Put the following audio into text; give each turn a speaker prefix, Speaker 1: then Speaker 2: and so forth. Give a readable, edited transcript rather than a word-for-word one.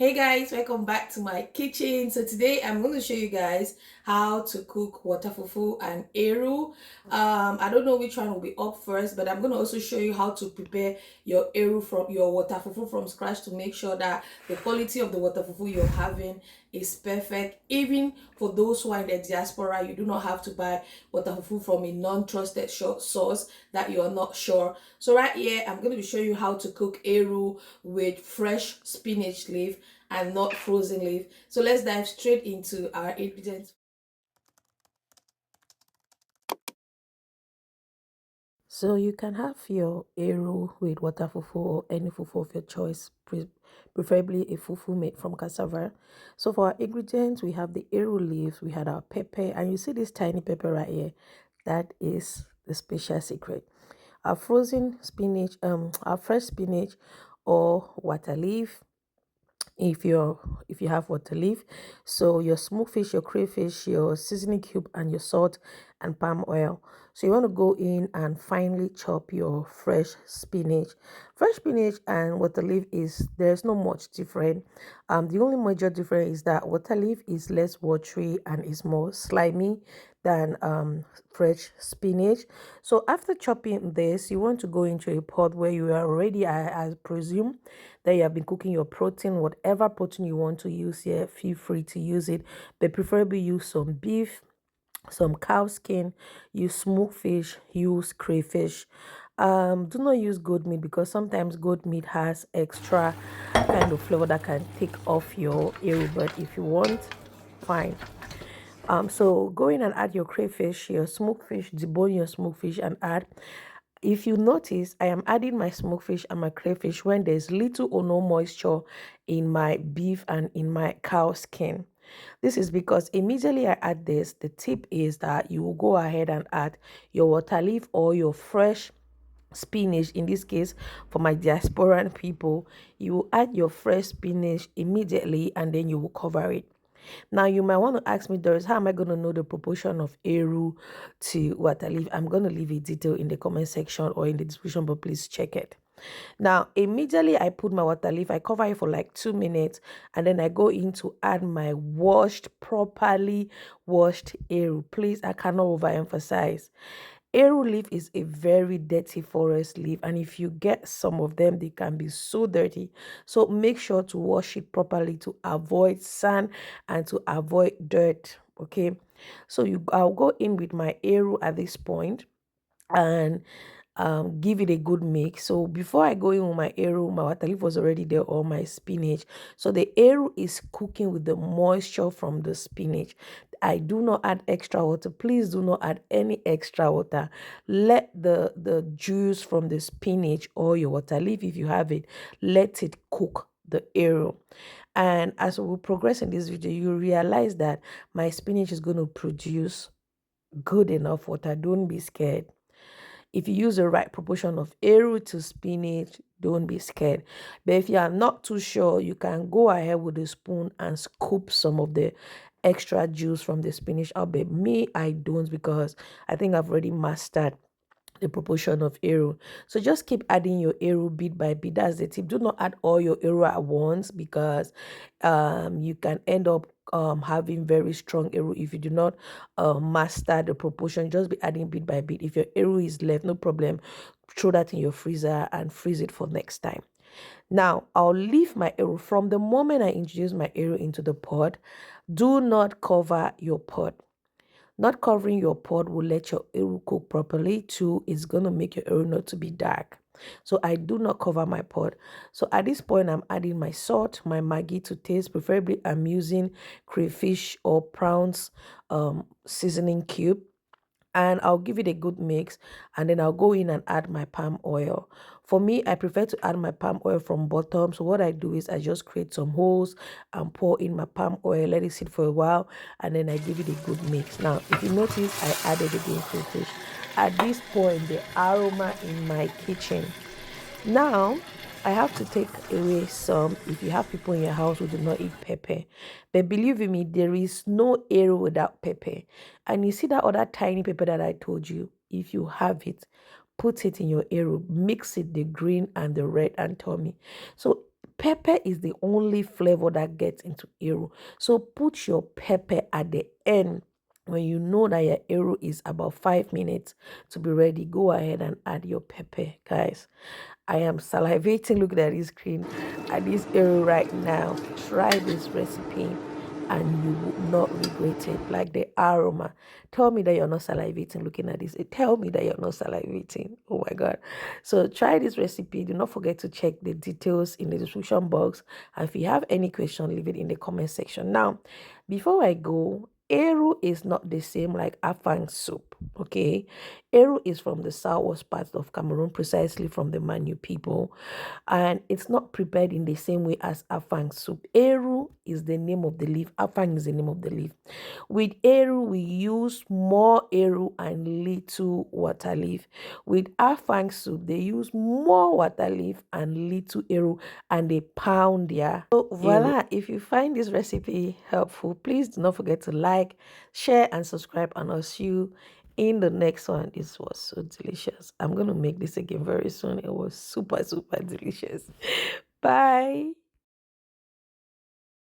Speaker 1: Hey guys, welcome back to my kitchen. So today I'm going to show you guys how to cook water fufu and eru. I don't know which one will be up first, but I'm going to also show you how to prepare your eru from your water fufu from scratch to make sure that the quality of the water fufu you're having is perfect. Even for those who are in the diaspora, you do not have to buy water fufu from a non-trusted source that you're not sure. So right here, I'm going to be showing you how to cook eru with fresh spinach leaf and not frozen leaf. So let's dive straight into our ingredients. So you can have your eru with water fufu or any fufu of your choice, preferably a fufu made from cassava. So for our ingredients, we have the eru leaves, we had our pepper, and you see this tiny pepper right here. That is the special secret. Our frozen spinach, our fresh spinach or water leaf, if you have water leaf, so your smoked fish, your crayfish, your seasoning cube, and your salt and palm oil. So you want to go in and finely chop your fresh spinach and water leaf. Is there's no much different. The only major difference is that water leaf is less watery and is more slimy than fresh spinach. So after chopping this, you want to go into a pot where you are already, I presume that you have been cooking your protein. Whatever protein you want to use here, feel free to use it, but preferably use some beef, some cow skin, use smoked fish, use crayfish. Do not use goat meat because sometimes goat meat has extra kind of flavor that can take off your ear, but if you want, fine. So go in and add your crayfish, your smoked fish, debone your smoked fish and add. If you notice, I am adding my smoked fish and my crayfish when there's little or no moisture in my beef and in my cow skin. This is because immediately I add this, the tip is that you will go ahead and add your water leaf or your fresh spinach. In this case, for my diasporan people, you will add your fresh spinach immediately and then you will cover it. Now you might want to ask me, Doris, how am I going to know the proportion of eru to water leaf? I'm going to leave a detail in the comment section or in the description, but please check it. Now, immediately I put my water leaf, I cover it for like 2 minutes, and then I go in to add my properly washed eru. Please, I cannot overemphasize. Eru leaf is a very dirty forest leaf, and if you get some of them, they can be so dirty. So make sure to wash it properly to avoid sand and to avoid dirt. Okay, so I'll go in with my eru at this point and give it a good mix. So before I go in with my eru, my water leaf was already there, or my spinach. So the eru is cooking with the moisture from the spinach. I do not add extra water. Please do not add any extra water. Let the juice from the spinach or your water leaf, if you have it, let it cook the eru. And as we progress in this video, you realize that my spinach is going to produce good enough water. Don't be scared. If you use the right proportion of eru to spinach, don't be scared. But if you are not too sure, you can go ahead with a spoon and scoop some of the extra juice from the spinach out. But me, I don't, because I think I've already mastered the proportion of eru. So just keep adding your eru bit by bit. That's the tip. Do not add all your eru at once, because you can end up having very strong eru if you do not master the proportion. Just be adding bit by bit. If your eru is left, no problem, throw that in your freezer and freeze it for next time. Now I'll leave my eru. From the moment I introduce my eru into the pot, do not cover your pot. Not covering your pot will let your eru cook properly. Too, it's going to make your eru not to be dark. So I do not cover my pot. So at this point, I'm adding my salt, my Maggi to taste. Preferably, I'm using crayfish or prawns seasoning cube, and I'll give it a good mix, and then I'll go in and add my palm oil. For me, I prefer to add my palm oil from bottom. So what I do is I just create some holes and pour in my palm oil, let it sit for a while, and then I give it a good mix. Now, if you notice, I added again crayfish. At this point, the aroma in my kitchen. Now, I have to take away some if you have people in your house who do not eat pepper. But believe me, there is no eru without pepper. And you see that other tiny pepper that I told you? If you have it, put it in your eru. Mix it, the green and the red, and tell me. So pepper is the only flavor that gets into eru. So put your pepper at the end. When you know that your eru is about 5 minutes to be ready, go ahead and add your pepper, guys. I am salivating looking at this screen at this eru right now. Try this recipe and you would not regret it. Like the aroma. Tell me that you're not salivating looking at this. Tell me that you're not salivating. Oh my god. So try this recipe. Do not forget to check the details in the description box. And if you have any question, leave it in the comment section. Now, before I go, eru is not the same like afang soup. Okay, eru is from the southwest part of Cameroon, precisely from the Manu people, and it's not prepared in the same way as afang soup. Eru is the name of the leaf, afang is the name of the leaf. With eru, we use more eru and little water leaf. With afang soup, they use more water leaf and little eru, and they pound their so voila. If you find this recipe helpful, please do not forget to like, share, and subscribe, and I'll see you in the next one. This was so delicious. I'm gonna make this again very soon. It was super delicious. Bye.